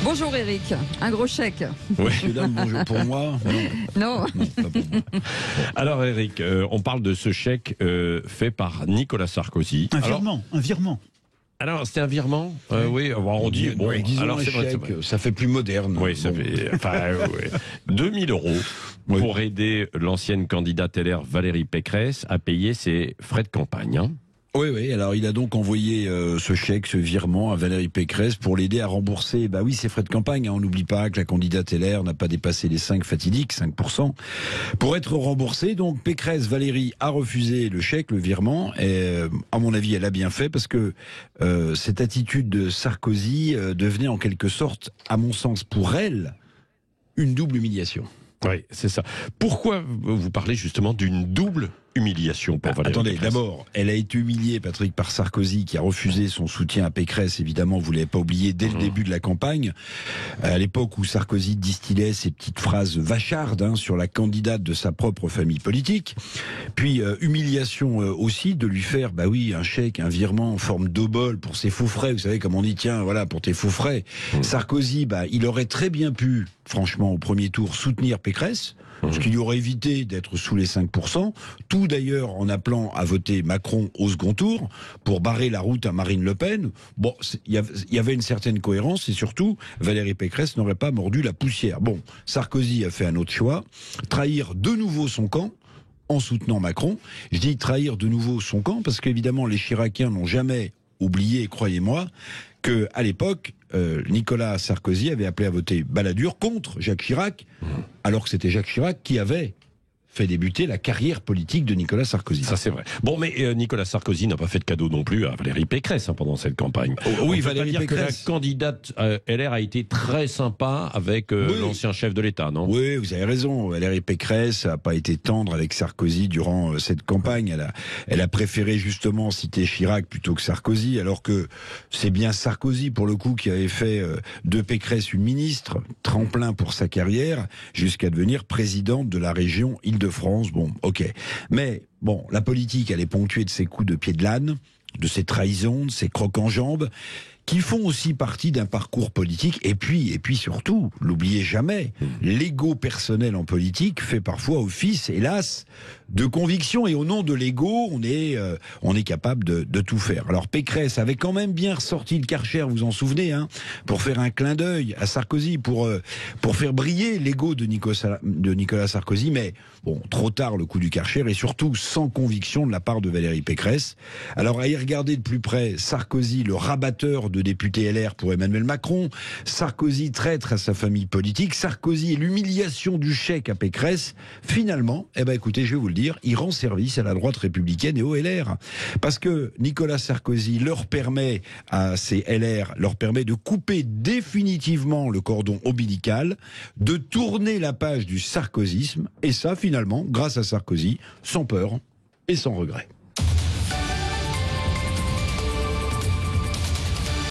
Bonjour Eric, un gros chèque. Oui. Mesdames, bonjour pour moi. Non. Non, pas pour moi. Alors Eric, on parle de ce chèque fait par Nicolas Sarkozy. Un virement. Alors c'était un virement. Oui, on dit bon. Oui, disons alors un c'est vrai, chèque, ça fait plus moderne. Oui, ça Bon. fait. Enfin, ouais. 2 000 € Oui. pour aider l'ancienne candidate LR Valérie Pécresse à payer ses frais de campagne. Hein. Oui. Alors il a donc envoyé ce chèque, ce virement à Valérie Pécresse pour l'aider à rembourser, ses frais de campagne. On n'oublie pas que la candidate LR n'a pas dépassé les 5 fatidiques, 5%. Pour être remboursée, donc Pécresse, Valérie a refusé le chèque, le virement. Et à mon avis, elle a bien fait parce que cette attitude de Sarkozy devenait en quelque sorte, à mon sens, pour elle, une double humiliation. Oui, c'est ça. Pourquoi vous parlez justement d'une double humiliation pour Valérie Attendez, Pécresse ? d'abord, elle a été humiliée, Patrick, par Sarkozy, qui a refusé son soutien à Pécresse. Évidemment, vous ne l'avez pas oublié dès le début de la campagne, à l'époque où Sarkozy distillait ces petites phrases vachardes sur la candidate de sa propre famille politique. Puis, humiliation aussi de lui faire, un chèque, un virement en forme d'obole pour ses faux frais. Vous savez, comme on dit, tiens, voilà, pour tes faux frais. Sarkozy, il aurait très bien pu, franchement, au premier tour, soutenir Pécresse, ce qui lui aurait évité d'être sous les 5%. Tout d'ailleurs en appelant à voter Macron au second tour pour barrer la route à Marine Le Pen. Bon, il y avait une certaine cohérence et surtout, Valérie Pécresse n'aurait pas mordu la poussière. Bon, Sarkozy a fait un autre choix, trahir de nouveau son camp en soutenant Macron. Je dis trahir de nouveau son camp parce qu'évidemment les Chiraciens n'ont jamais oublié, croyez-moi, qu'à l'époque, Nicolas Sarkozy avait appelé à voter Balladur contre Jacques Chirac, alors que c'était Jacques Chirac qui avait fait débuter la carrière politique de Nicolas Sarkozy. Ça c'est vrai. Bon, mais Nicolas Sarkozy n'a pas fait de cadeau non plus à Valérie Pécresse pendant cette campagne. Oui, Valérie Valérie Pécresse. Pécresse. Que la candidate LR a été très sympa avec l'ancien chef de l'État, non ? Oui, vous avez raison. Valérie Pécresse n'a pas été tendre avec Sarkozy durant cette campagne. Elle a préféré justement citer Chirac plutôt que Sarkozy, alors que c'est bien Sarkozy, pour le coup, qui avait fait de Pécresse une ministre, tremplin pour sa carrière, jusqu'à devenir présidente de la région Île-de-France. Bon, ok. Mais, la politique, elle est ponctuée de ces coups de pied de l'âne, de ces trahisons, de ces crocs en jambes, qui font aussi partie d'un parcours politique. Et puis surtout, l'oubliez jamais, l'ego personnel en politique fait parfois office, hélas, de conviction. Et au nom de l'ego, on est capable de tout faire. Alors Pécresse avait quand même bien ressorti le Karcher, vous vous en souvenez, pour faire un clin d'œil à Sarkozy, pour faire briller l'ego de Nicolas Sarkozy. Mais bon, trop tard le coup du Karcher, et surtout sans conviction de la part de Valérie Pécresse. Alors à y regarder de plus près, Sarkozy, le rabatteur de députés LR pour Emmanuel Macron, Sarkozy traître à sa famille politique, Sarkozy et l'humiliation du chèque à Pécresse, finalement, écoutez, je vais vous le dire, il rend service à la droite républicaine et au LR. Parce que Nicolas Sarkozy à ces LR, leur permet de couper définitivement le cordon ombilical, de tourner la page du sarkozysme, et ça, finalement, grâce à Sarkozy, sans peur et sans regret.